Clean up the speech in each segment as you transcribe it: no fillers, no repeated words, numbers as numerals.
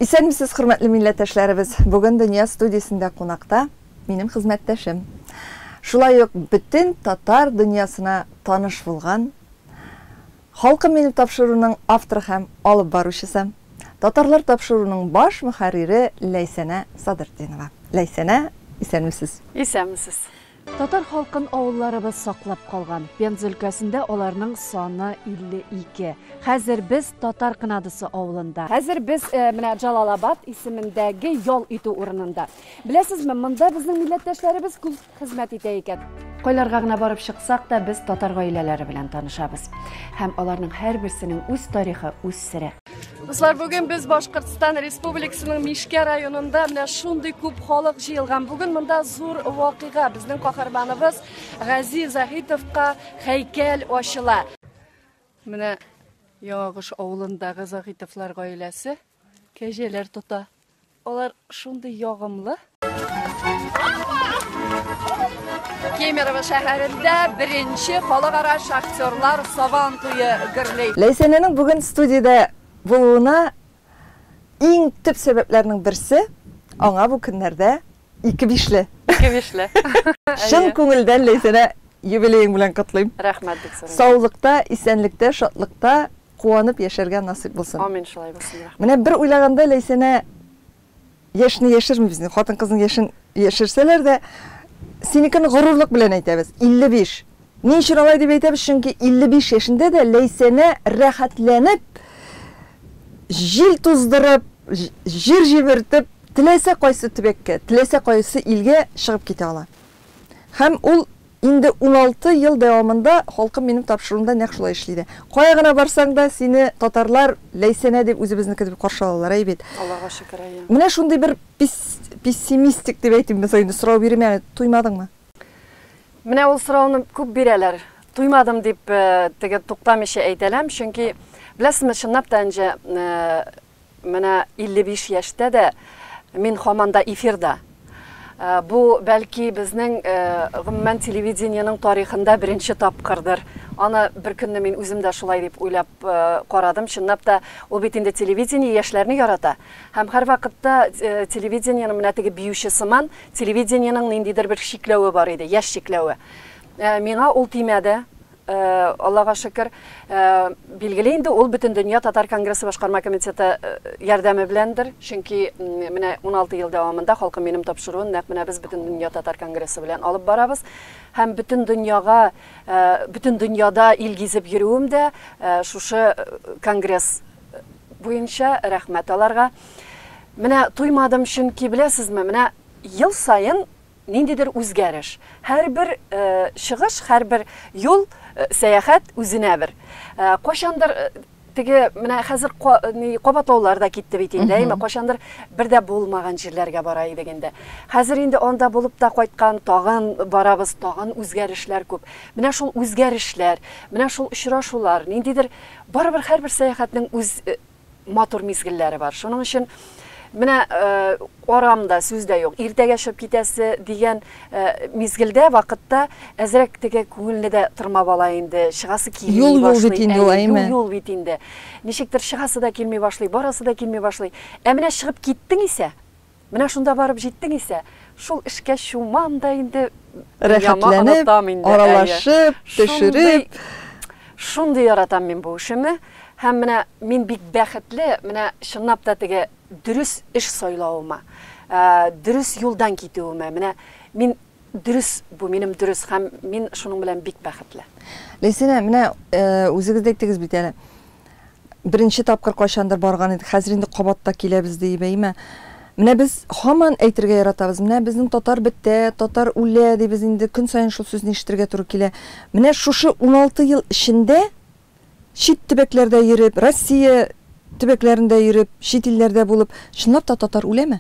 Исәнмесез, хөрмәтле милләттәшләребез. Бүген Дөнья студиясендә кунакта минем хезмәттәшем. Шулай ук бөтен татар дөньясына таныш булган, халкым минем тапшыруның авторы һәм алып баручысы, татарлар тапшыруның баш мөхәррире Ләйсәнә Садырдинова. Ләйсәнә, исәнмесез? Исәнмесез. Татар халкын авылларыбыз саклап калган. Пенза өлкәсендә аларның саны 52. Хәзер без Татар Кынадысы авылында. Хәзер без менә Джалалабад исемендәге ял итү урынында. Беләсезме, монда безнең милләттәшләребез күп хезмәт итә икән. Кайларга гына барып чыксак та, без татар гаиләләре белән танышабыз. Һәм аларның һәрберсенең үз тарихы, үз сере. Дуслар, бүген без Башкортстан Республикасының Мишкә районында менә шундый күп халык җыелган. Бүген монда зур вакыйга. Безнең каһарманыбыз Гази Загитовка һәйкәл ачыла. Менә Яңагыш авылындагы Загитовлар гаиләсе кәҗәләр тота. Алар шундый ягымлы. Кемерово шәһәрендә беренче халыкара шахтерлар сабан туе гөрләй. Ләйсәнәнең бүген студияда булуына иң төп сәбәпләрнең берсе аңа бу көннәрдә 2-5ле. 2-5ле. Шын күңелдән Ләйсәнә юбилеең белән котлыйм. Рәхмәт бик зур. Саулыкта, исәнлектә, шатлыкта куанып яшәргә насыйп булсын. Амин, шулай булсын. Менә бер уйлаганда Ләйсәнә яшне яшермибез, хатын-кызның яшен яшерсәләр дә синекен горурлык белән әйтәбез. 55. Ни өчен алай дип әйтәбез? Чөнки 55 яшендә дә Ләйсәнә рәхәтләнеп, җил туздырып, җир җимертеп, теләсә кайсы төбәккә, теләсә кайсы илгә чыгып китә ала. Һәм ул инде 16 ел дәвамында халкым минем тапшыруында нәкъ шулай эшли. Кая гына барсаң да сине татарлар Ләйсәнә дип үзебезнеке дип каршы алалар, әйбит. Аллага шөкер, әйе. Менә шундый бер пессимистик дип әйтим, мәсәлән, сорау бирмә, туймадыңмы? Менә ул сорауны күп бирәләр. Туймадым дип теге туктамыйча әйтәләм, чөнки беләсезме, чынлап та инде менә 55 яшьтә дә мин һаман эфирда. Бу бәлки безнең гомумән телевидениеның тарихында беренче тапкырдыр. Аны бер көнне мин үзем дә шулай дип уйлап карадым. Чынлап та ул бит инде телевидение яшьләрне ярата. Һәм һәр вакытта телевидениеның менә теге биюче сыман, телевидениеның ниндидер бер шикләве бар иде, яшь шикләве. Миңа ул тимәде. Аллага шөкер, билгеле инде ул бөтен дөнья татар конгрессы башкарма комитеты ярдәме беләндер. Чөнки менә 16 ел дәвамында халкым минем тапшыруын нәкъ менә без бөтен дөнья татар конгрессы белән алып барабыз. Һәм бөтен дөньяга, бөтен дөньяда ил гизеп йөрүем дә шушы конгресс буенча рәхмәт аларга. Менә туймадым, чөнки беләсезме, менә ел сайын ниндидер үзгәреш. Һәрбер чыгыш, һәрбер юл сәяхәт үзенә бер. Кашандыр теге менә хәзер Кабатлауларда китте бит инде, әйме, кашандыр бердә булмаган җирләргә бара идек инде. Хәзер инде анда булып та кайткан, тагын барабыз, тагын үзгәрешләр күп. Менә шул үзгәрешләр, менә шул очрашулар, ниндидер барыбер һәрбер сәяхәтнең үз матур мизгелләре бар. Шуның өчен менә арамда сүз дә юк. Иртәгә чыгып китәсе дигән мизгелдә, вакытта әзрәк теге күңелне дә тырмап ала инде. Чыгасы килми башлый. Юл бит инде. Ничектер чыгасы да килми башлый, барасы да килми башлый. Менә чыгып киттең исә, менә шунда барып җиттең исә, шул эшкә чумам да инде рәхәтләнеп, аралашып, төшереп, шундый яратам мин бу эшемне. Һәм менә мин бик бәхетле, менә чынлап та теге дөрес эш сайлауыма, дөрес юлдан китүемә, менә мин дөрес, бу минем дөрес, һәм мин шуның белән бик бәхетле. Ләйсәнә, менә үзегез әйттегез бит әле. Беренче тапкыр кайчандыр барган идек, хәзер инде Кабатта киләбез дип әйме. Менә без һаман әйтергә яратабыз. Менә безнең татар бетә, татар үлә дип без инде көн саен шул сүзне ишетергә туры килә. Менә шушы 16 ел эчендә чит төбәкләрдә йөреп, Россия төбәкләрендә йөреп, чит илләрдә булып, чынлап та татар үләме?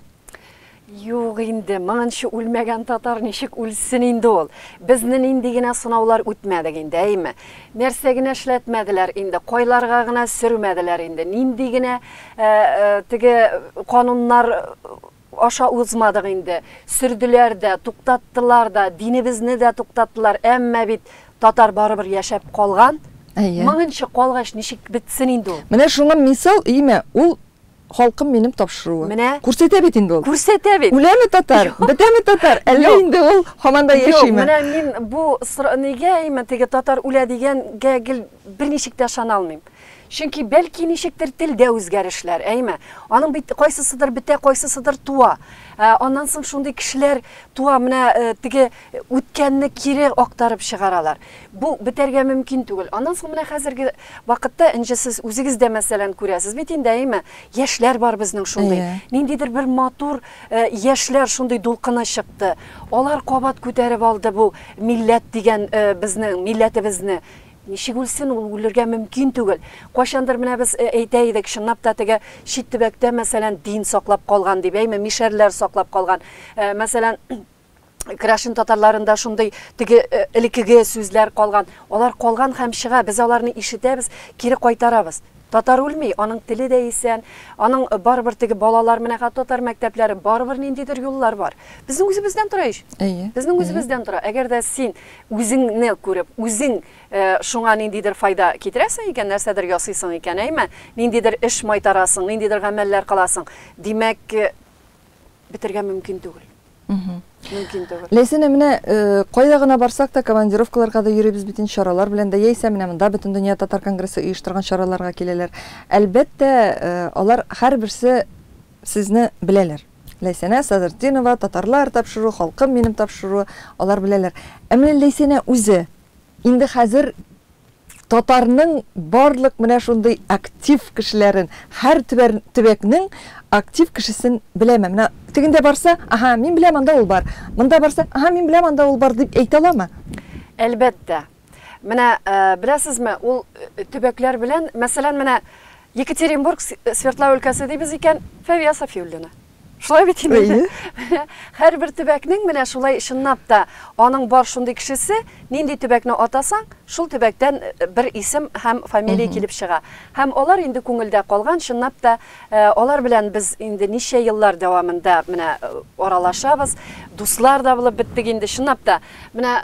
Юк инде, моңынчы үлмәгән татар ничек үлсен инде ул? Безнең инде генә сынаулар үтмәдек инде, әйме? Нәрсә генә эшләтмәделәр инде, кайларга гына сөрмәделәр инде. Нинди генә теге кануннар аша узмадык инде. Сүрдүләр дә, туктаттылар да, динебезне дә туктаттылар, әмма бит татар барыбер яшәп калган. Моңынчы калгач ничек бетсен инде ул? Менә шуңа мисал, әйме, ул халкым минем тапшыруы. Менә Күрсәтә бит инде ул. Күрсәтә бит. Үләме татар, бетәме татар, әллә инде ул һаманда яшиме? Менә мин бу нигә әйме теге татар үлә дигәнгә гел берничек тә ышана алмыйм. Чөнки бәлки ничектер телдә үзгәрешләр, әйме. Аның бит кайсысыдыр бетә, кайсысыдыр туа. Аннан соң шундый кешеләр туа менә теге үткәнне кире актарып чыгаралар. Бу бетәргә мөмкин түгел. Аннан соң менә хәзерге вакытта инҗесез үзегез дә мәсәлән күрәсез бит инде, әйме. Яшьләр бар безнең шундый. Ниндидер бер матур яшьләр шундый дулкыны чыкты. Алар кабат күтәреп алды бу милләт дигән безнең милләтебезне. Ничек үлсен, ул үлергә мөмкин түгел. Кайчандыр менә без әйтә идек, чынлап та теге чит төбәктә мәсәлән дин саклап калган дип әйме, мишәрләр саклап калган. Мәсәлән Крашин татарларында шундый теге элекеге сүзләр калган. Алар калган һәм чыга, без аларны ишетәбез, кире кайтарабыз. Татар үлми, аның теле дә исән, аның барыбер теге балалар менә татар мәктәпләре барыбер ниндидер юллар бар. Безнең үзебездән тора ич. Безнең үзебездән тора. Әгәр дә син үзеңне күреп, үзең шуңа ниндидер файда китерәсең икән, нәрсәдер ясыйсың икән, әйме? Ниндидер эш майтарасың, ниндидер гамәлләр кыласың. Димәк, бетергә мөмкин түгел. Мөмкин түгел. Ләйсән менә кайда гына барсак та командировкаларга да йөрибез бит чаралар белән дә яисә менә монда бөтен дөнья татар конгрессы оештырган чараларга киләләр. Әлбәттә, алар һәрберсе сезне беләләр. Ләйсәнә Садырдинова, татарлар тапшыру, халкым минем тапшыру, алар беләләр. Әмма Ләйсәнә үзе инде хәзер татарның барлык менә шундый актив кешеләрен, һәр төбәкнең актив кешесен беләме. Менә тегендә барса, аха, мин беләм, анда ул бар. Монда барса, аха, мин беләм, анда ул бар дип әйтә аламы? Әлбәттә. Менә беләсезме, ул төбәкләр белән, мәсәлән, менә Екатеринбург, Свердловск өлкәсе дибез икән, Фәвия Сафиуллина. Шулай бит инде. Һәр бер төбәкнең менә шулай чынлап та аның бар шундый кешесе, нинди төбәкне атасаң, шул төбәктән бер исем һәм фамилия килеп чыга. Һәм алар инде күңелдә калган, чынлап та алар белән без инде ничә еллар дәвамында менә аралашабыз, дуслар да булып биттек инде, чынлап та. Менә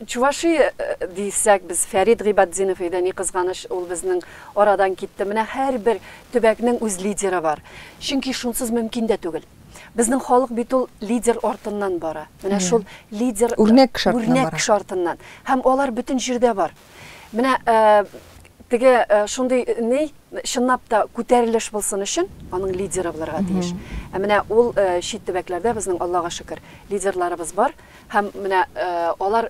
Чуваши дисәк, без Фәрид Гыйбатдинов иде, ни кызганыч, ул безнең арадан китте. Менә һәр бер төбәкнең үз лидеры бар. Чөнки шунсыз мөмкин дә түгел. Безнең халык бит ул лидер артыннан бара. Менә шул лидер үрнәк шартыннан. Һәм алар бөтен җирдә бар. Менә теге шундый ни чынлап та күтәрелеш булсын өчен аның лидеры булырга тиеш. Менә ул чит төбәкләрдә безнең Аллага шөкер лидерларыбыз бар. Һәм менә алар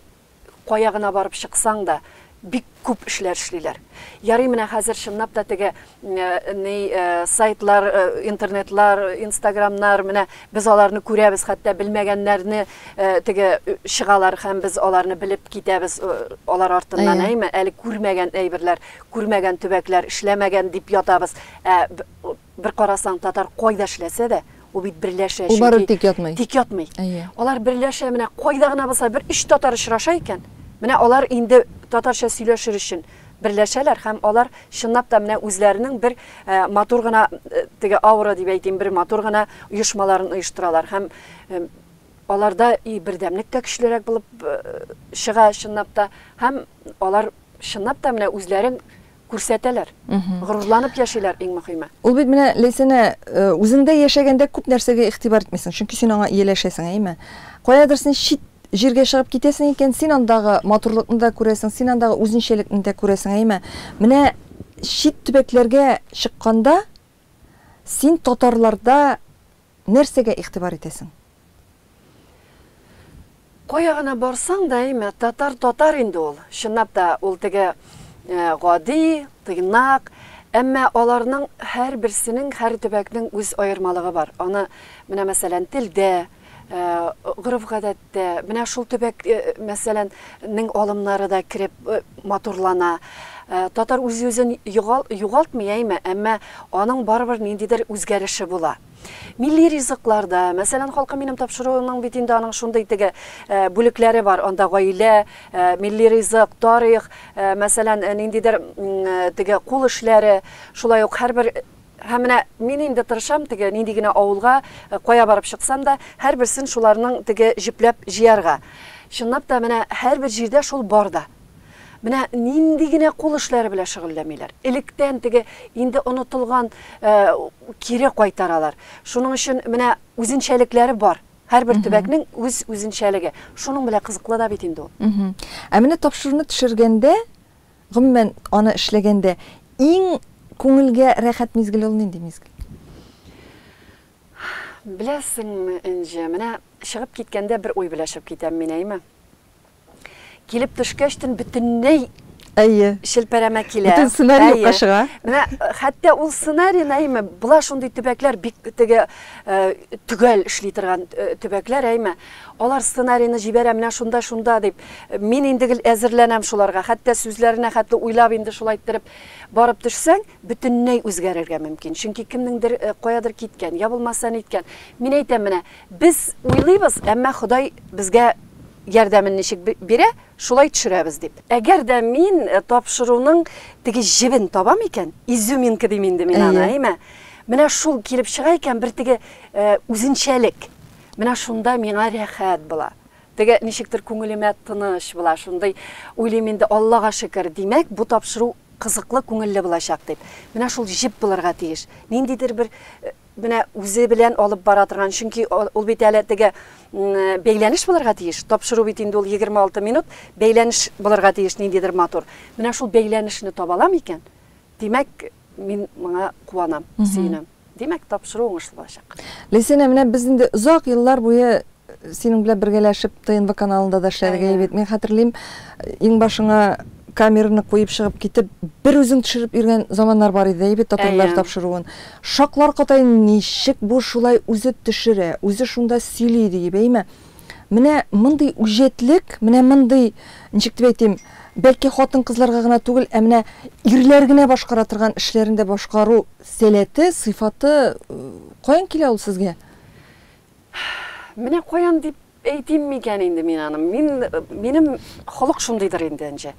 кая гына барып чыксаң да бик күп эшләр эшлиләр. Ярый менә хәзер чынлап та теге сайтлар, интернетлар, инстаграмнар, менә без аларны күрәбез, хәтта белмәгәннәрне теге чыгалар һәм без аларны белеп китәбез алар артыннан, әйме, әле күрмәгән әйберләр, күрмәгән төбәкләр, эшләмәгән дип ятабыз. Бер карасаң татар кайда эшләсә дә, ул бит берләшә. Ул бары тик ятмый. Тик ятмый. Алар берләшә, менә кайда гына булса бер 3 татар очраша икән. Менә алар инде татарча сөйләшер өчен берләшәләр һәм алар чынлап та менә үзләренең бер матур гына теге аура дип әйтим, бер матур гына оешмаларын оештыралар һәм аларда бердәмлек тә көчлерәк булып чыга чынлап та һәм алар чынлап та менә үзләрен күрсәтәләр. Горурланып яшиләр, иң мөһиме. Ул бит менә Ләйсәнә үзеңдә яшәгәндә күп нәрсәгә игътибар итмисең, чөнки син аңа ияләшәсең, әйме? Каядыр син чит җиргә чыгып китәсең икән, син андагы матурлыкны да күрәсең, син андагы үзенчәлекне дә күрәсең, әйме? Менә чит төбәкләргә чыкканда син татарларда нәрсәгә игътибар итәсең? Кая гына барсаң да, әйме, татар инде ул. Чынлап та ул теге гади, тыйнак, әмма аларның һәр берсенең, һәр төбәкнең үз аермалыгы бар. Аны менә мәсәлән телдә, гырыф-гадәттә, менә шул төбәк мәсәлән нең алымнары да кирип матурлана. Татар үз-үзен югалтмый, әйме, әмма аның барыбер ниндидер үзгәреше була. Милли ризыкларда, мәсәлән, халкы минем тапшыруының бит инде аның шундый теге бүлекләре бар. Анда гаилә, милли ризык, тарих, мәсәлән, ниндидер теге кул эшләре, шулай ук һәрбер һәм менә мин инде тырышам теге нинди генә авылга кая барып чыксам да һәр берсен шуларның теге җипләп җыярга. Чынлап та менә һәр бер җирдә шул бар да. Менә нинди генә кул эшләре белән шөгыльләмиләр. Электән теге инде онытылган кире кайтаралар. Шуның өчен менә үзенчәлекләре бар. Һәрбер төбәкнең үз үзенчәлеге. Шуның белән кызыклы да бит инде ул. Ә менә тапшыруны төшергәндә, гомумән аны эшләгәндә иң күңелгә рәхәт мизгел ул нинди мизгел? Беләсеңме, инде менә чыгып киткәндә бер уй беләшеп китәм мин әйме. Килеп төшкәчтен бөтенләй шелпәрәмә килә. Бүтән сценарий юкка чыга. Менә хәтта ул сценарий әйме, була шундый төбәкләр бик теге төгәл эшли торган төбәкләр әйме. Алар сценарийны җибәрә менә шунда дип. Мин инде әзерләнәм шуларга. Хәтта сүзләренә хәтта уйлап инде шулай иттереп барып төшсәң, бөтенләй үзгәрергә мөмкин. Чөнки кемнеңдер каядыр киткән, я булмаса ниткән. Мин әйтәм менә, без уйлыйбыз, әмма Ходай безгә ярдәмен ничек бирә, шулай төшерәбез дип. Әгәр дә мин тапшыруның теге җибен табам икән, изюминка дим инде мин аны, әйме. Менә шул килеп чыга икән бер теге үзенчәлек. Менә шунда миңа рәхәт була. Теге ничектер күңелемә тыныч була, шундай уйлыйм инде, Аллага шөкер, димәк, бу тапшыру кызыклы, күңелле булачак дип. Менә шул җип булырга тиеш. Ниндидер бер менә үзе белән алып бара торган, чөнки ул бит әле теге бәйләнеш булырга тиеш. Тапшыру бит инде ул 26 минут, бәйләнеш булырга тиеш ниндидер матур. Менә шул бәйләнешне табалам икән. Димәк, мин моңа куанам, сөенәм. Димәк, тапшыру уңышлы булачак. Ләйсәнә, менә без инде озак еллар буе синең белән бергәләшеп ТНВ каналында да эшләргә бит. Мин хәтерлим, иң башыңа камераны куеп чыгып китеп, бер үзең төшереп йөргән заманнар бар иде, бит татарлар тапшыруын. Шаклар катай ничек бу шулай үзе төшерә, үзе шунда сөйли дип әйме. Менә мондый үҗәтлек, менә мондый, ничек дип әйтим, бәлки хатын-кызларга гына түгел, ә менә ирләр генә башкара торган эшләрендә башкару сәләте, сыйфаты каян килә ул сезгә? Менә каян дип әйтим микән инде мин аны. Минем холык шундыйдыр инде инде.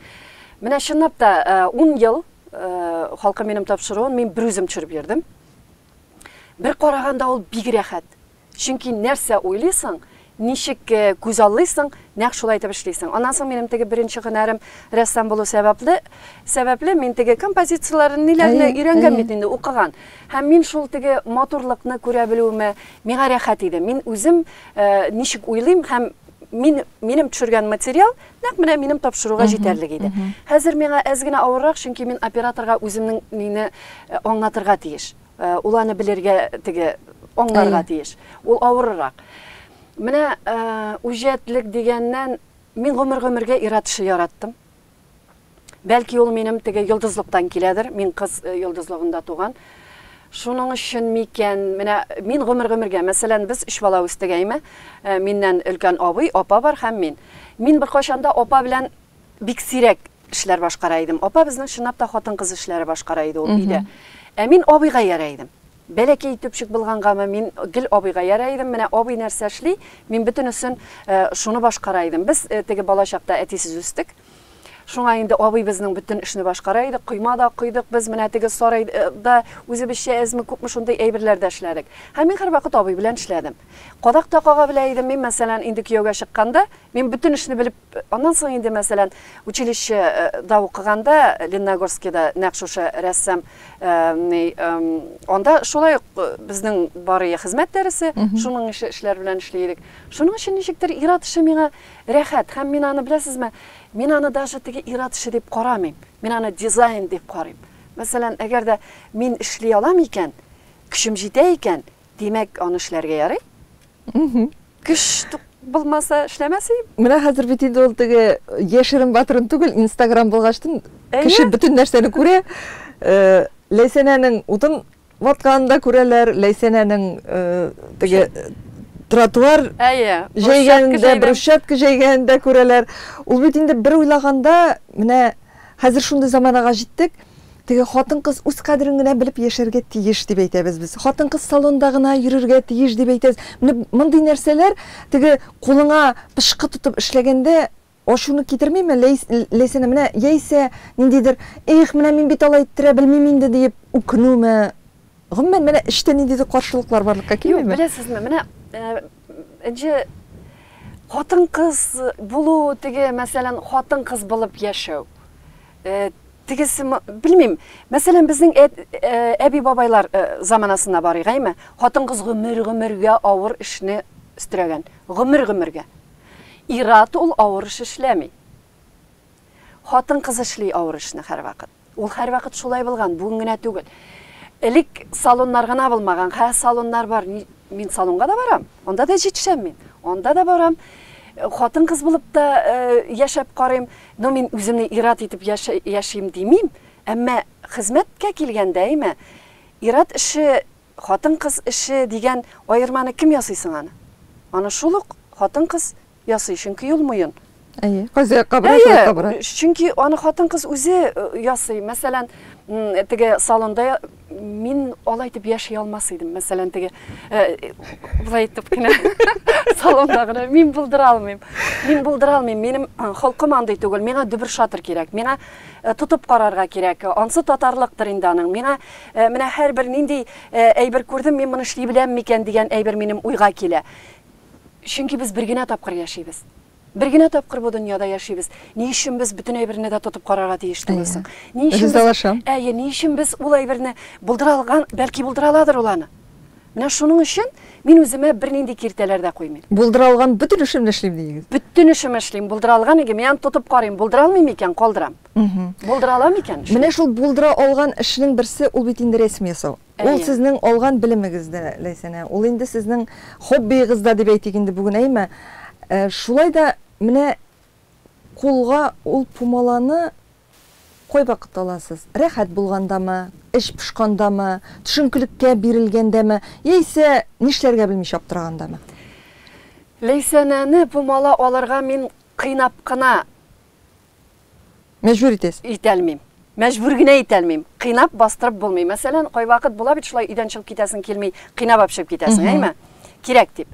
Менә чынлап та 10 ел халкы минем тапшыруын мин бер үзем төшереп йөрдем. Бер караганда ул бик рәхәт. Чөнки нәрсә уйлыйсың, ничек күз аллыйсың, нәкъ шулай итеп эшлисең. Аннан соң минем теге беренче һөнәрем рәссам булу сәбәпле мин теге композицияләрне ниләрне өйрәнгән бит инде, укыган. Һәм мин шул теге матурлыкны күрә белүемә миңа рәхәт иде. Мин үзем ничек уйлыйм һәм минем төшергән материал нәкъ менә минем тапшыруга җитәрлек иде. Хәзер миңа әз генә авыррак, чөнки мин операторга үземнең мине аңлатырга тиеш. Ул аны белергә теге аңларга тиеш. Ул авыррак. Менә үҗәтлек дигәннән мин гомергә иратышы яраттым. Бәлки ул минем теге йолдызлыктан киләдер. Мин кыз йолдызлыгында туган. Шуның өчен микән, менә мин гомергә, мәсәлән, без 3 бала үстек әйме. Миннән өлкән абый, апа бар һәм мин. Мин бер кайчанда апа белән бик сирәк эшләр башкара идем. Апа безнең чынлап та хатын-кыз эшләре башкара иде ул өйдә. Ә мин абыйга ярый идем. Бәләкәй төпчек булгангамы мин гел абыйга ярый идем. Менә абый нәрсә эшли, мин бөтенесен шуны башкара идем. Без теге бала чакта әтисез үстек. Шуңа инде абый безнең бүтән эшне башкара иде. Койма да койдык без, менә теге сарайда үзебезчә әзме күпме шундый әйберләрдә эшләдек. Һәм мин һәрвакыт абый белән эшләдем. Кадак такага белә идем мин, мәсәлән, инде кияүгә чыкканда, мин бүтән эшне белеп, аннан соң инде мәсәлән, училищеда укыганда, Лениногорскида нәкъ шушы рәссам, анда шулай безнең бары хезмәт дәресе, шуның эшләр белән эшләйдек. Шуның өчен ничектер иратышы миңа рәхәт, һәм мин аны беләсезме, мин аны даже теге иратышы дип карамыйм. Мин аны дизайн дип карыйм. Мәсәлән, әгәр дә мин эшли алам икән, көчем җитә икән, димәк аны эшләргә ярый. Көч булмаса эшләмәс идем. Менә хәзер бит инде ул теге яшерен батырын түгел, Instagram булгаштын, кеше бөтен нәрсәне күрә. Ләйсәнәнең утын ватканда күрәләр, Ләйсәнәнең теге тротуар җәйгәндә, брусчатка җәйгәндә күрәләр. Ул бит инде бер уйлаганда, менә хәзер шундый заманага җиттек. Теге хатын-кыз үз кадрын гына белеп яшәргә тиеш дип әйтәбез без. Хатын-кыз салонда гына йөрергә тиеш дип әйтәбез. Менә мондый нәрсәләр теге кулыңа пышкы тотып эшләгәндә ашуны китермиме? Ләйсәнә менә яисә ниндидер, "Их, менә мин бит алай иттерә белмим инде" дип үкенүме? Гомумән менә эштә ниндидер каршылыклар барлыкка килмиме? Беләсезме, менә инде хатын-кыз булу, теге мәсәлән, хатын-кыз булып яшәү. Тегесе, білмеймін, мәселен біздің әби бабайлар заманасына барыг, әйме? Хатын қыз ғұмырге ауыр ішіне үстіреген. Ғұмырге. Ират ол ауыр іш ішләмей. Хатын қыз ішлей ауыр ішіне әр вақыт. Ол әр вақыт шолай болған, бүгін генә түгел. Элек салоннар гына булмаган, салоннар бар. Мен салонға да барам. Онда да жетишәм мен. Онда да барам. Хатын кыз булып та яшәп карыйм. Но мен үземне ират итеп яшәйм димим. Әмма хезмәткә килгәндә, әйме, ират эше, хатын кыз эше дигән аерманы кем ясый соң аны? Аны шул ук хатын кыз ясый, чөнки ул муен. Әйе, кызы кабыра. Чөнки аны хатын кыз үзе ясый. Мәсәлән, теге салонда мин алай итеп яши алмас идем. Мәсәлән, теге булай итеп кенә салонда гына мин булдыра алмыйм. Минем халкым андай түгел. Миңа дөбер шатыр кирәк. Миңа тотып карарга кирәк. Ансы татарлыктыр инде аның. Миңа менә һәрбер нинди әйбер күрдем, мин моны эшли беләм микән дигән әйбер минем уйга килә. Чөнки без бер генә тапкыр яшибез. Бер генә тапкыр бу дөньяда яшибез. Ни өчен без бөтен әйберне дә тотып карарга тиеш булсың? Ни өчен без ул әйберне булдыра алган, бәлки булдыра аладыр ул аны. Менә шуның өчен мин үземә бер нинди киртәләр дә куймыйм. Булдыра алган бөтен эшемне эшлим дигез. Бөтен эшемне эшлим. Булдыра алган иге мен тотып карыйм. Булдыра алмыйм икән, калдырам. Булдыра алам икән. Менә шул булдыра алган эшнең берсе ул бит инде рәсем ясау. Ул сезнең алган белемегездә, Ләйсәнә. Ул инде сезнең хоббигызда дип әйтик инде бүген, әйме. Шулай да менә кулга ул пумаланы кай вакытта аласыз? Рәхәт булгандамы, эш пешкандамы, төшенкелеккә бирелгәндәме, яисә нишләргә белми чаптыргандамы? Ләйсәнәне пумала алырга мин кыйнап кына мәҗбүр итәсез. Итәлмим. Мәҗбүр генә итәлмим. Кыйнап бастырып булмый. Мәсәлән, кай вакыт була бит шулай өйдән чыгып китәсең килмей, кыйнап алып чыгып китәсең, әйме? Кирәк дип.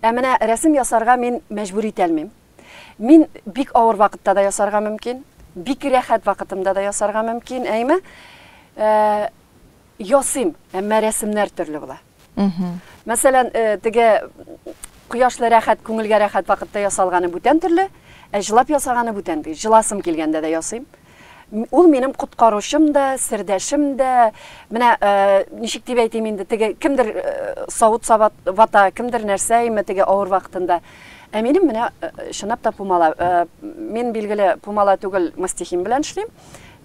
Ә менә рәсем ясарга мин мәҗбүр итәлмим. Мин бик авыр вакытта да ясарга мөмкин, бик рәхәт вакытымда да ясарга мөмкин, әйме? Ясыйм, әмма рәсемнәр төрле була. Мәсәлән, теге кояшлы рәхәт, күңелгә рәхәт вакытта ясалганы бүтән төрле, җылап ясаганы бүтән. Җыласым килгәндә дә ясыйм. Ул минем коткаручым да, сердәшем дә. Менә ничек дип әйтим инде, теге кемдер савыт вата, кемдер нәрсә име теге авыр вакытында. Ә минем менә шынап та пумала. Мин билгеле пумала түгел, мастихим белән эшлим.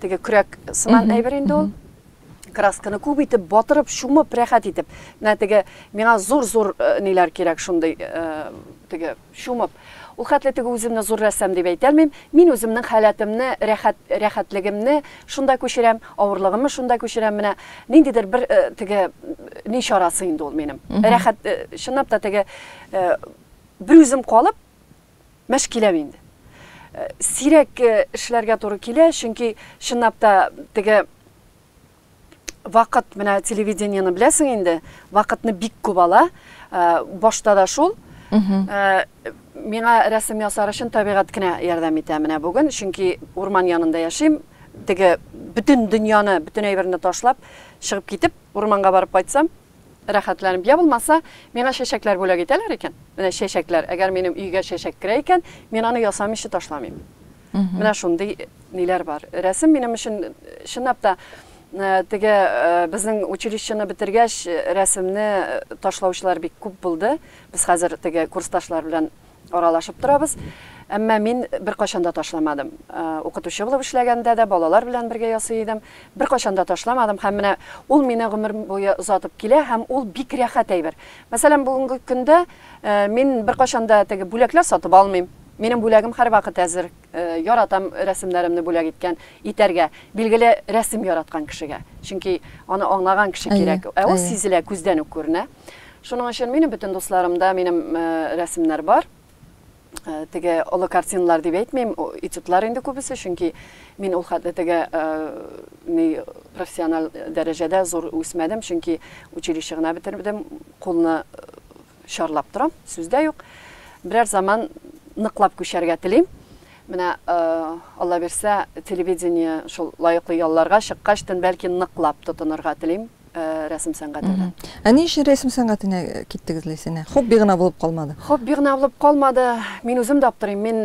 Теге күрәк сыман әйбер инде ул. Красканы күп итеп, батырып, шумып, рәхәт итеп. Менә теге миңа зур-зур ниләр кирәк шундый, теге шумып. Ул хәтле теге үземне зур рәссам дип әйтәлмим. Мин үземнең халәтемне, рәхәтлегемне шунда күчерәм, авырлыгымны шунда күчерәм. Менә ниндидер бер теге ни чарасы инде ул минем. Рәхәт, шуннап та теге бер үзем калып мәшкиләм инде. Сирәк эшләргә туры килә, чөнки шуннап та теге вакыт, менә телевидениене беләсең инде, вакытны бик күп ала. Башта да шул. Миңа рәсем ясар өчен табигать кенә ярдәм итә менә бүген, чөнки урман янында яшим. Теге бөтен дөньяны, бөтен әйберне ташлап, чыгып китеп, урманга барып кайтсам, рәхәтләнеп, я булмаса, миңа чәчәкләр бүләк итәләр икән. Менә чәчәкләр, әгәр минем өйгә чәчәк керә икән, мин аны ясамыйча ташламыйм. Менә шундый ниләр бар. Рәсем минем өчен чынлап та теге безнең училищены бетергәч рәсемне ташлаучылар бик күп булды. Без хәзер теге курсташлар белән аралашып торабыз. Әмма мин бер кашан да ташламадым. Укытучы булып эшләгәндә дә, балалар белән бергә ясый идем. Бер кашан да ташламадым. Һәм менә ул мине гомер буе озатып килә, һәм ул бик рәхәт әйбер. Мәсәлән, бүгенге көндә мин бер кашан да теге бүләкләр сатып алмыйм. Минем бүләгем һәр вакыт әзер. Яратам рәсемнәремне бүләк иткән, итәргә, билгеле рәсем яраткан кешегә. Чөнки аны аңлаган кеше кирәк. Ул сизелә, күздән үк күренә. Шуның өчен минем бөтен дусларымда минем рәсемнәр бар. Теге олы картиналар дип әйтмим, этюдлар инде күбесе, чөнки мин ул хәтле теге профессиональ дәрәҗәдә зур үсмәдем, чөнки училище гына бетердем, кулны шарлап торам, сүздә юк. Берәр заман ныклап күчәргә телим. Менә Алла берсә, телевидение шул лайыклы ялларга чыккачтан бәлки ныклап тотынырга телим рәсем сәнгатенә. Ә ни өчен рәсем сәнгатенә киттегез Ләйсәнә? Хобби гына булып калмады. Хобби гына булып калмады. Мин үзем дә аптырыйм. Мин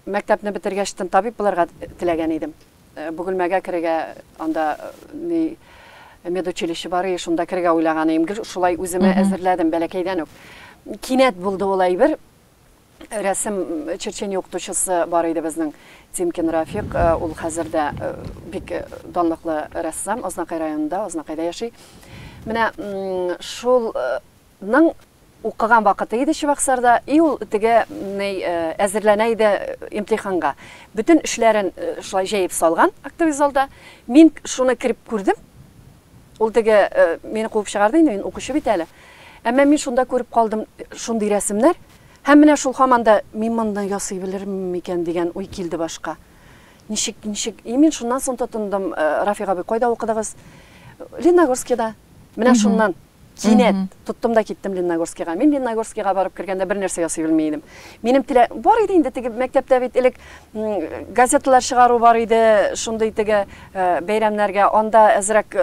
мәктәпне бетергәчтен табиб булырга теләгән идем. Бөгелмәгә керергә, анда медучилище бар, шунда керергә уйлаган идем. Шулай үземә әзерләдем бәләкәйдән үк. Кинәт булды улай бер. Рәсем черчение укытучысы бар иде безнең Тимкин Рафик, ул хәзердә бик данлыклы рәссам, Азнакай районында, Азнакайда яши. Менә шулның укыган вакыты иде Чыбаксарда, и ул теге әзерләнә иде имтиханга. Бүтән эшләрен шулай җәеп салган актовизалда. Мин шуны кирип күрдем. Ул теге мине куып чыгарды инде, мин укучы бит әле. Әмма мин шунда күреп калдым шундый рәсемнәр. Һәм менә шул һаманда мин монда ясый белермен микән дигән уй килде башка. Ничек? Мин шуннан соң тотындым, Рафик абый, кайда укыдыгыз? Лениногорскида. Менә шуннан кинәт тоттым да киттем Лениногорскига. Мин Лениногорскига барып кергәндә бер нәрсә ясый белмәйдем. Минем телә бар иде инде теге мәктәптә бит элек газеталар чыгару бар иде, шундый теге бәйрәмнәргә анда әзрәк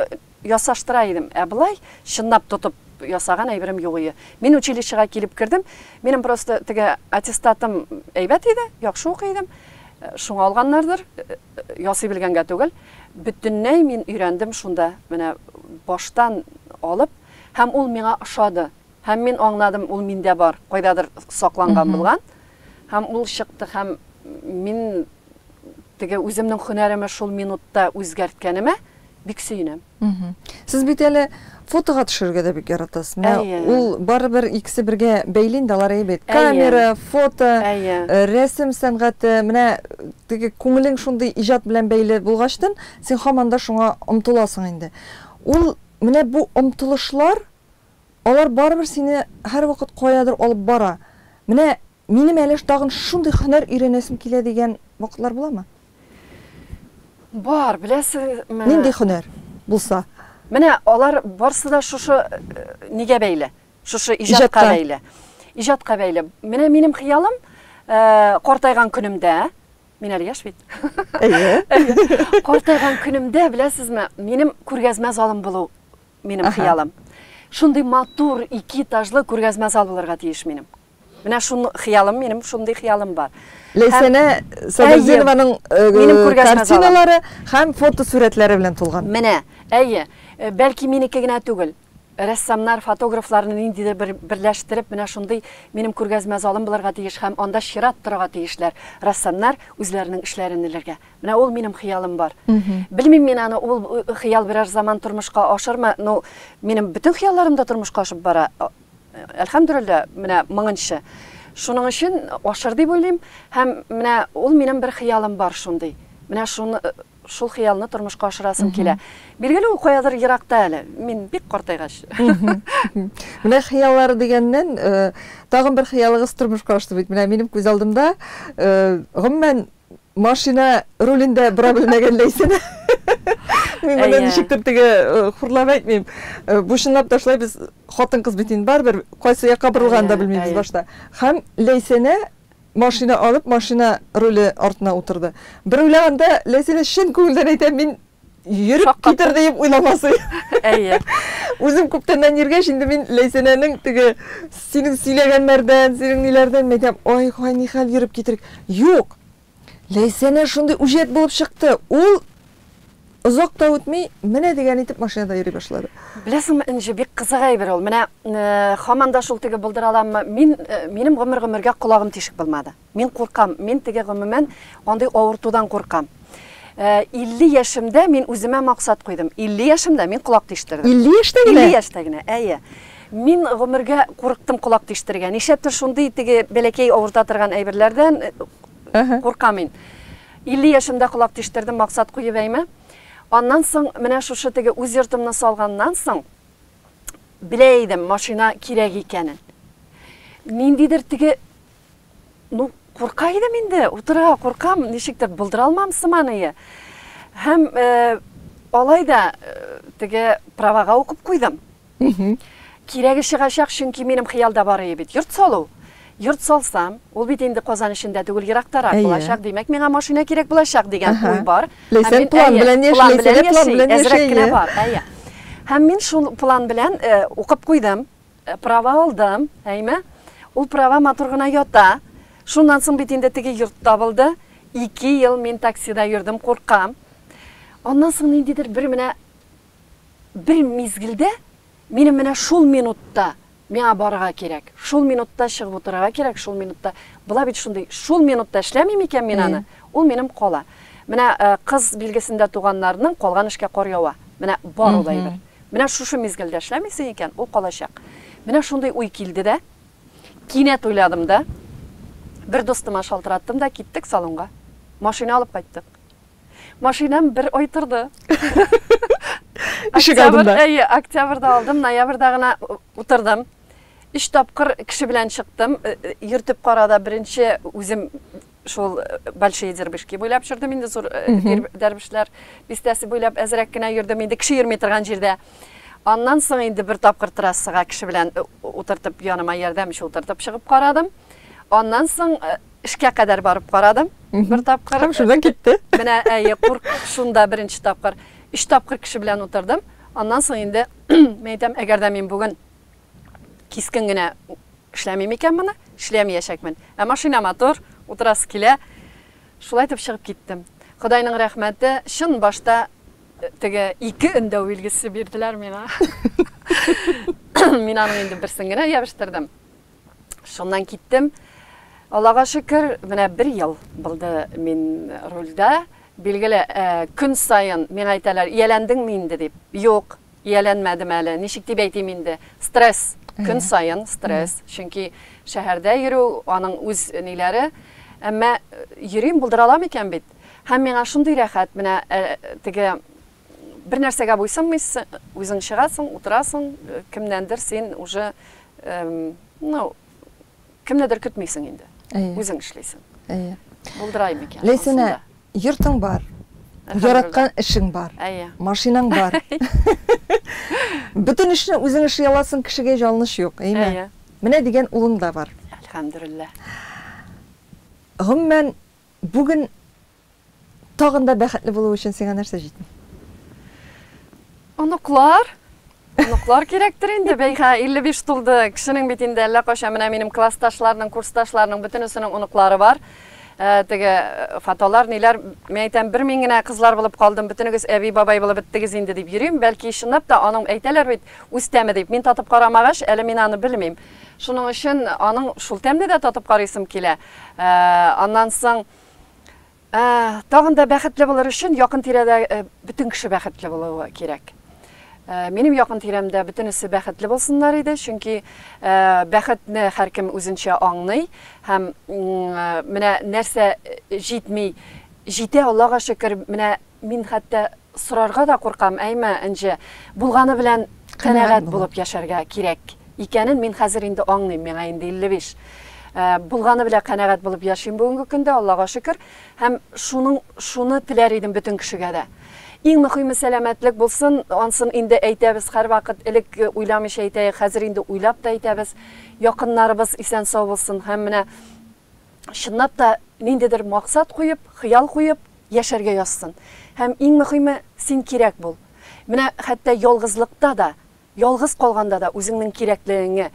ясаштыра идем. Ә булай чынлап тотып ясаган әйберем юк иде. Мин училищега килеп кирдем. Минем просто теге аттестатым әйбәт иде, яхшы укыйдым. Шуңа алганнардыр, ясый белгәнгә түгел. Бүтүннәй мин өйрәндем шунда, менә баштан алып, һәм ул миңа ошады. Һәм мин аңладым, ул миндә бар, кайдадыр сакланган булган. Һәм ул чыкты, һәм мин теге үземнең һөнәреме шул минутта үзгәрткәнемә бик сөенәм. Сез бит әле фотога төшергә дә бик яратасыз. Менә ул барыбер икесе бергә бәйлин дә алар әйбәт. Камера, фото, рәсем сәнгате, менә теге күңелең шундый иҗат белән бәйле булгачтан, син һаман да шуңа омтыласың инде. Ул менә бу омтылышлар, алар барыбер сине һәр вакыт каядыр алып бара. Менә минем әле тагын шундый һөнәр өйрәнәсем килә дигән вакытлар буламы? Бар, беләсез, нинди һөнәр булса? Менә алар барсы да шушы нигә бәйле, шушы иҗатка бәйле. Иҗатка бәйле. Менә минем хыялым картайган көнемдә, мин әле яшь бит. Картайган көнемдә, беләсезме, минем күргәзмә залым булу минем хыялым. Шундый матур, ике этажлы күргәзмә зал булырга тиеш минем. Менә шуны хыялым, минем шундый хыялым бар. Ләйсәнә Сабирзинованың картиналары һәм фотосурәтләре белән тулган. Менә, бәлки минеке генә түгел. Рәссамнар, фотографларны ниндидер берләштереп, менә шундый минем күргәзмә залым булырга тиеш һәм анда чират торырга тиешләр. Рәссамнар үзләренең эшләрен иләргә. Менә ул минем хыялым бар. Белмим мин аны, ул хыял берәр заман тормышка ашырмы? Ну, минем бүтән хыялларым да тормышка ашып бара. Әлхәмдүлилләh, менә моңынчы. Шуның өчен ашыр дип уйлыйм, һәм менә ул минем бер хыялым бар шундый. Менә шул хыялны тормышка ашырасым килә. Билгеле, ул каядыр еракта әле. Мин бик картайгач. Менә хыяллар дигәннән тагын бер хыялыгыз тормышка ашты бит. Менә минем күз алдымда гомумән машина рулендә бара белмәгән Ләйсәнә. Мин моны ничектер теге хурлап әйтмим. Бу чынлап та шулай, без хатын-кыз бит инде барбер, кайсы якка борылган да белмибез башта. Һәм Ләйсәнә машина алып, машина руле артына утырды. Бер уйлаганда Ләйсәнә шын күңелдән әйтәм, мин йөреп китер дип уйламасы. Үзем күптәннән йөргәч, инде мин Ләйсәнәнең теге синең сөйләгәннәрдән, синең ниләрдән әйтәм, ой, ни хәл йөреп китер. Юк. Ләйсәнә шундый үҗәт булып чыкты. Ул озак та үтми, менә дигән итеп машинада йөри башлады. Беләсеңме, инде бик кызык әйбер ул. Менә һаман да шул теге булдыра аламмы? Минем гомергә колагым тишек булмады. Мин куркам. Мин теге гомумән андый авыртудан куркам. 50 яшымда мин үземә максат куйдым. 50 яшымда мин колак тиштердем. 50 яшьтә генә? 50 яшьтә генә. Мин гомергә курыктым колак тиштергән. Нишәптер шундый теге бәләкәй авырта торган әйберләрдән куркам мин. 50 яшымда колак тиштердем, максат куеп әйме. Аннан соң, менә шушы теге үз йортымны салганнан соң, белә идем машина кирәк икәнен. Ниндидер теге, курка идем инде, утырга куркам, ничектер булдыра алмам сыманы. Һәм алай да теге правага укып куйдым. Кирәге чыгачак, чөнки минем хыялда бар иде бит, йорт салу. Йорт салсам, ул бит инде Казан эчендә түгел, ерактарак булачак, димәк, миңа машина кирәк булачак дигән уй бар. Ләйсән план белән яши. Һәм мин шул план белән укып куйдым, права алдым, әйме? Ул права матур гына ята. Шундан соң бит инде теге йорт табылды. 2 ел мен таксида йөрдем, куркам. Аннан соң ниндидер bir мизгилдә минем менә шул минутта миңа барырга кирәк. Шул минутта чыгып утырырга кирәк, шул минутта. Була бит шундый. Шул минутта эшләмим икән мин аны. Ул минем кала. Менә кыз билгесендә туганнарның калган эшкә кар ява. Менә бар ул әйбер. Менә шушы мизгилдә эшләмисең икән, ул калачак. Менә шундый уй килде дә, кинәт уйладым да. Bir dostuma шалтыраттым да, киттек салонга. Машина алып кайттык. Машинам bir ай торды. Октябрьдә алдым, ноябрьдә гына утырдым. 3 тапкыр кеше белән чыктым. Йөртеп карада беренче үзем шул большие дербишки буйлап чырдым инде, зур дербишләр бистәсе буйлап әзрәк кенә йөрдем инде, кеше йөрми торган җирдә. Аннан соң инде bir тапкыр трассага кеше белән утыртып яныма ярдәмче утыртып чыгып карадым. Аннан соң эшкә кадәр барып карадым. Bir тапкыр. Һәм шунда китте. Менә курк шунда беренче тапкыр, 3 тапкыр кеше белән утырдым. Аннан соң инде мен әйтәм, әгәр дә мин бүген кискен генә эшләмим икән моны, эшләмәячәкмен. Ә машина мотор, утырасы килә. Шулай итеп чыгып киттем. Худайның рәхмәте, шын башта теге 2 өндәү билгесе бирделәр миңа. Мин аның инде берсен генә ябыштырдым. Шуннан киттем. Аллага шөкер, менә 1 ел булды мин рольдә. Билгеле, көн сайын мен әйтәләр, ияләндеңме инде дип. Юк, ияләнмәдем әле. Ничек дип әйтим инде? Стресс. Көн сайын стресс. Чөнки шәһәрдә йөрү аның үз ниләре. Әмма йөрим булдыра алам икән бит. Һәм миңа шундый рәхәт, менә теге bir нәрсәгә буйсынмыйсың, үзең чыгасың, утырасың, кемнәндер син уже кемнедер көтмисең инде. Үзең эшлисең. Булдырай микән? Ләйсәнә, йортың бар. Яраткан эшең бар. Машинаң бар. Бүтән эшне үзең эшли аласың, кешегә җалыныш юк, әйме? Менә дигән улың да бар. Әлхәмдүлилләх. Гомумән бүген тагын да бәхетле булу өчен сиңа нәрсә җитми? Оныклар кирәктер инде. Бәйха 55 тулды. Кешенең бит инде әллә качан менә минем классташларның, курсташларның бөтенесенең оныклары бар. Теге фаталар ниләр, мен әйтәм, 1000 генә кызлар булып калдым, бөтенегез әби бабай булып беттегез инде дип йөрим. Бәлки чынлап та аның әйтәләр бит, үз тәме дип. Мин татып карамагач, әле мин аны белмим. Шуның өчен аның шул тәмне дә татып карыйсым килә. Аннан соң тагын да бәхетле булыр өчен якын тирәдә бүтән кеше бәхетле булуы кирәк. Минем якын тирәмдә бөтенесе бәхетле булсыннар иде, чөнки бәхетне һәркем үзенчә аңлый һәм менә нәрсә җитми, җитә Аллага шөкер. Менә мин хәтта сорарга да куркам, әйме инде булганы белән канәгать булып яшәргә кирәк икәнен мин хәзер инде аңлыйм. Миңа инде 55. Булганы белән канәгать булып яшим бүгенге көндә, Аллага шөкер. Һәм шуны теләр идем бүтән кешегә дә. Иң мөһиме сәламәтлек булсын, ансын инде әйтәбез һәр вакыт, элек уйламыйча әйтәйек, хәзер инде уйлап та әйтәбез. Якыннарыбыз исән сау булсын һәм менә чынлап та ниндидер максат куеп, хыял куеп яшәргә язсын. Һәм иң мөһиме син кирәк бул. Менә хәтта ялгызлыкта да, ялгыз калганда да үзеңнең кирәклегеңне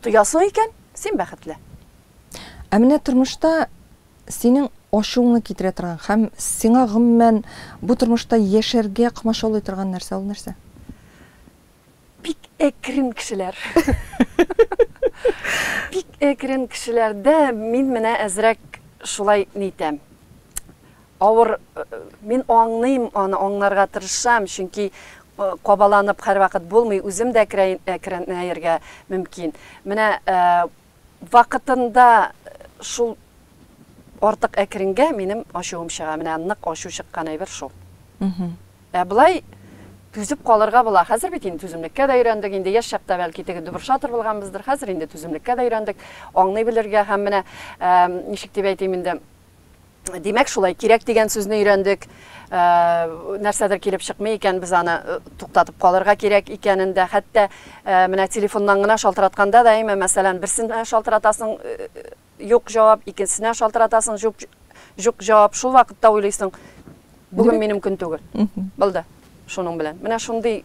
тоясың икән, син бәхетле. Ә менә тормышта синең ашуңны китерә торган һәм сиңа гомумән бу тормышта яшәргә кымашаулый торган нәрсә ул нәрсә? Бик әкрен кешеләр. Бик әкрен кешеләрдә мин менә әзрәк шулай нитәм. Авыр мин аңлыйм, аны аңларга тырышам, чөнки кабаланып һәр вакыт булмый, үзем дә әкренәергә мөмкин. Менә вакытында шул артык әкренгә минем ашуым чыга. Менә нык ашу чыккан әйбер шул. Булай түзеп калырга була. Хәзер бит инде түземлеккә дә өйрәндек. Инде яшь чакта бәлки теге дубыршатыр булганбыздыр. Хәзер инде түземлеккә дә өйрәндек. Аңлый белергә һәм менә ничек дип әйтим инде. Димәк шулай кирәк дигән сүзне өйрәндек. Нәрсәдер килеп чыкмый икән, без аны туктатып калырга кирәк икәнен дә, хәтта менә телефоннан гына шалтыратканда да, мәсәлән, берсен шалтыратасың, юк җавап, икенчесенә шалтыратасың, юк җавап. Шул вакытта уйлыйсың, бүген минем көн түгел. Булды. Шуның белән. Менә шундый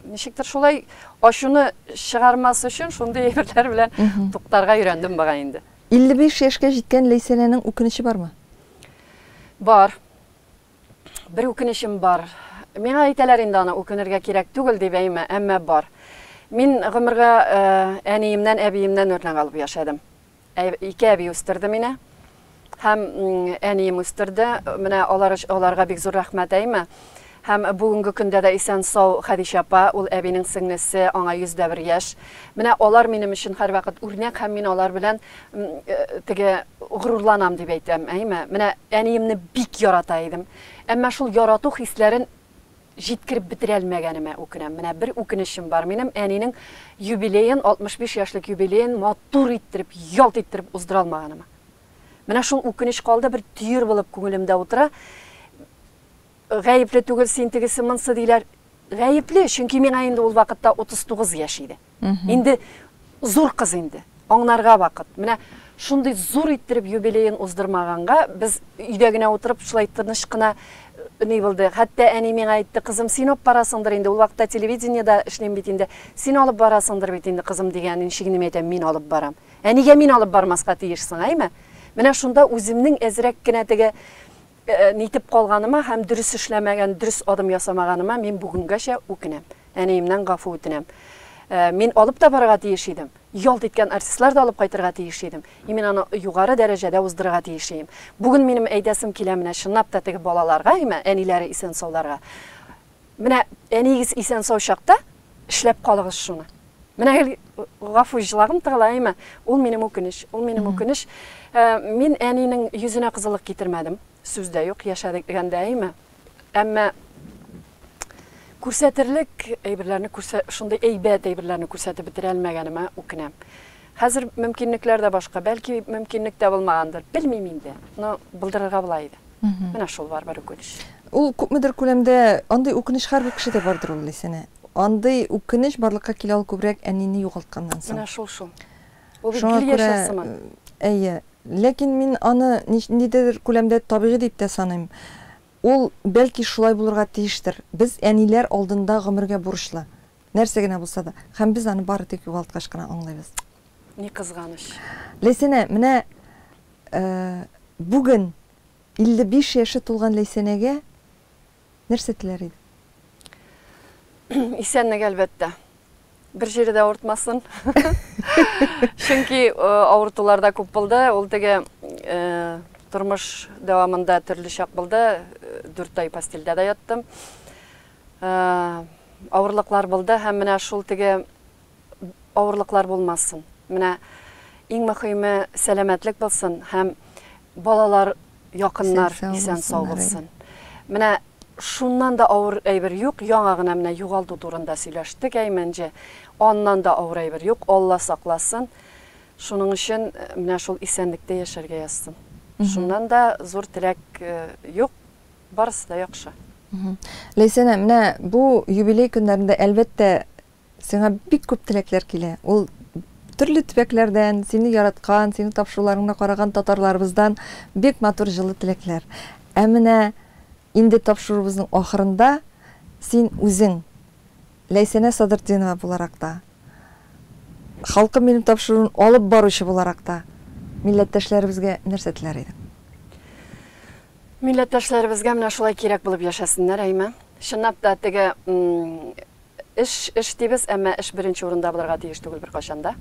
ничектер шулай ашуны чыгармас өчен шундый әйберләр белән туктарга өйрәндем бага инде. 55 яшькә җиткән Ләйсәнәнең үкенече бармы? Бар. Bir үкенечем бар. Миңа әйтәләр инде аны үкенергә кирәк түгел дип әйме, әмма бар. Мин гомергә әниемнән, әбиемнән үрнәк алып яшадым. Ике әби үстерде мине. Һәм әнием үстерде. Менә аларга бик зур рәхмәт әйме. Һәм бүгенге көндә дә исән сау Хәдичә апа, ул әбинең сеңлесе, аңа 101 яшь. Менә алар минем өчен һәрвакыт үрнәк һәм мин алар белән теге горурланам дип әйтәм, әйме. Менә әниемне бик ярата идем. Әмма шул ярату хисләрен җиткереп бетерә алмаганыма үкенәм. Менә бер үкенечем бар минем, әнинең юбилеен, 65 яшьлек юбилеен матур иттереп, ялт иттереп уздыра алмаганыма. Менә шул үкенеч калды, бер түйір булып күңелемдә утыра. Гаепле түгел син тегесе монсы диләр. Гаепле, чөнки миңа инде ул вакытта 39 яшь иде. Инде зур кыз инде. Аңнарга вакыт. Менә шундый зур иттереп юбилеен уздырмаганга, без өйдә генә утырып шулай тыныч кына ни булды. Хәтта әни миңа әйтте, кызым, син алып барасыңдыр инде. Ул вакытта телевидениедә эшләм бит инде. Син алып барасыңдыр бит инде, кызым дигән иншигене әйтәм, мин алып барам. Әнигә мин алып бармаска тиешсең, әйме? Менә шунда үземнең әзрәк кенә теге нитеп калганыма һәм дөрес эшләмәгән, дөрес адым ясамаганыма мин бүгенгәчә үкенәм. Әниемнән гафу үтенәм. Мин алып та барырга тиеш идем. Ялт иткән артистлар да алып кайтырга тиеш идем. Мин аны югары дәрәҗәдә уздырырга тиеш идем. Бүген минем әйдәсем килә менә чынлап та теге балаларга, әниләре исән сауларга. Менә әнигез исән сау чакта эшләп калыгыз шуны. Менә гафу җылагым тыгылаймы? Ул минем үкенеч, ул минем үкенеч. Мин әнинең йөзенә кызыллык китермәдем. Сүздә юк, яшәдегәндә әйме. Әмма күрсәтерлек әйберләрне шундый әйбәт әйберләрне күрсәтеп бетерә алмаганыма үкенәм. Хәзер мөмкинлекләр дә башка, бәлки мөмкинлек дә булмагандыр. Белмим инде. Но булдырырга була иде. Менә шул бар бер үкенеч. Ул күпмедер күләмдә андый үкенеч һәрбер кешедә бардыр ул Ләйсәнә. Андый үкенеч барлыкка килә ул күбрәк әнине югалтканнан соң. Менә шул. Ул бит гел яшәсеме? Әйе. Ләкин мин аны ниндидер күләмдә табигый дип тә саныйм. Ул бәлки шулай булырга тиештер. Без әниләр алдында гомергә бурычлы. Нәрсә генә булса да. Һәм без аны бары тик югалткач кына аңлайбыз. Ни кызганыч. Ләйсәнә, менә бүген 55 яшы тулган Ләйсәнәгә нәрсә теләр иде? Исәнлек әлбәттә. Bir җире дә авыртмасын. Чөнки авыртуларда күп булды. Ул теге тормыш дәвамында төрле чак булды. 4 ай постельдә дә яттым. Авырлыклар булды һәм менә шул теге авырлыклар булмасын. Менә иң мөһиме сәламәтлек булсын һәм балалар, якыннар исән сау булсын. Менә шуннан да авыр әйбер юк, яңа гына менә югалду турында сөйләштек әйменҗе. Аннан да авыр әйбер юк, Алла сакласын. Шуның өчен менә шул исәнлектә яшәргә язсын. Шуннан да зур теләк юк, барысы да яхшы. Ләйсәнә, менә бу юбилей көннәрендә әлбәттә сиңа бик күп теләкләр килә. Ул төрле төбәкләрдән, сине яраткан, сине тапшыруларыңны караган татарларыбыздан бик матур җылы теләкләр. Ә менә инде тапшыруыбызның ахырында син үзең Ләйсәнә Садырдинова буларак та, халкым минем тапшыруын алып баручы буларак та милләттәшләребезгә нәрсә теләр идең? Милләттәшләребезгә менә шулай кирәк булып яшәсеннәр, әйме. Чынлап та теге эш дибез, әмма эш беренче урында булырга тиеш түгел беркайчанда.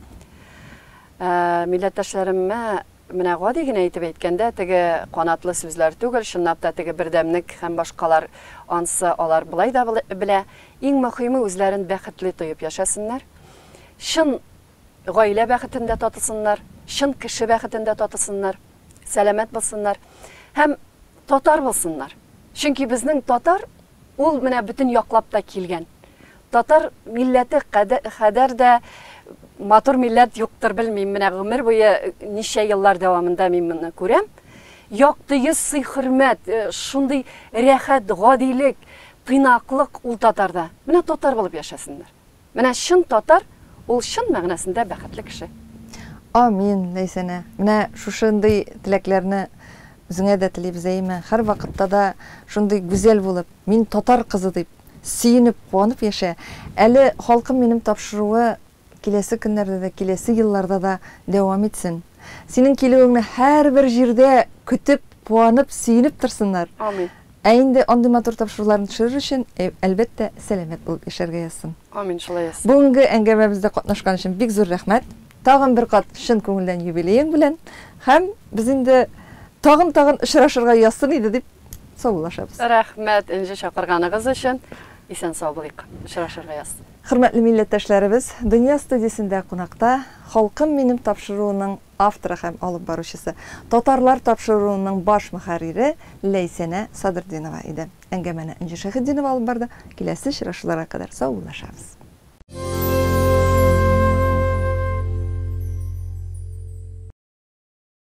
Милләттәшләремә менә гади генә әйтеп әйткәндә, теге канатлы сүзләр түгел, чынлап та теге бердәмлек һәм башкалар ансы алар булай да белә. Иң мөһиме үзләрен бәхетле тоеп яшәсеннәр. Шын гаилә бәхетендә татысыннар, шын кеше бәхетендә татысыннар, сәламәт булсыннар һәм татар булсыннар. Чөнки безнең татар ул менә бөтен яклап та килгән. Татар милләте кадәр дә матур милләт юктыр, белмим, менә гомер буе ничә еллар дәвамында мин моны күрәм. Якты йөз хөрмәт, шундый рәхәт, гадилек, тыйнаклык ул татарда. Менә татар булып яшәсеннәр. Менә шын татар, ул шын мәгънәсендә бәхетле кеше. Амин, Ләйсәнә. Менә шушындый теләкләрне үзеңә дә телибез, әйме. Һәр вакытта да шундый гүзәл булып, мин татар кызы дип сөенеп, куанып яшә. Әле халкым минем тапшыруы киләсе көннәрдә дә, киләсе елларда да дәвам итсен. Синең килүеңне һәрбер җирдә көтеп, куанып, сөенеп торсыннар. Амин. Ә инде андый матур тапшыруларны төшерер өчен, әлбәттә, сәламәт булып яшәргә язсын. Амин, шулай яссын. Бүгенге әңгәмәбездә катнашкан өчен бик зур рәхмәт. Тагын бер кат шын күңелдән юбилеең белән һәм без инде тагын очрашырга язсын иде дип саулашабыз. Рәхмәт инде чакырганыгыз өчен. Исән сау булыйк. Очрашырга язсын. Хөрмәтле милләттәшләребез, Дөнья студиясендә кунакта Халкым минем тапшыруының авторы һәм алып баручысы, Татарлар тапшыруының баш мөхәррире Ләйсәнә Садырдинова иде. Әңгәмәне Инҗи Шәһиддинова алып барды. Киләсе очрашуларга кадәр саулашабыз.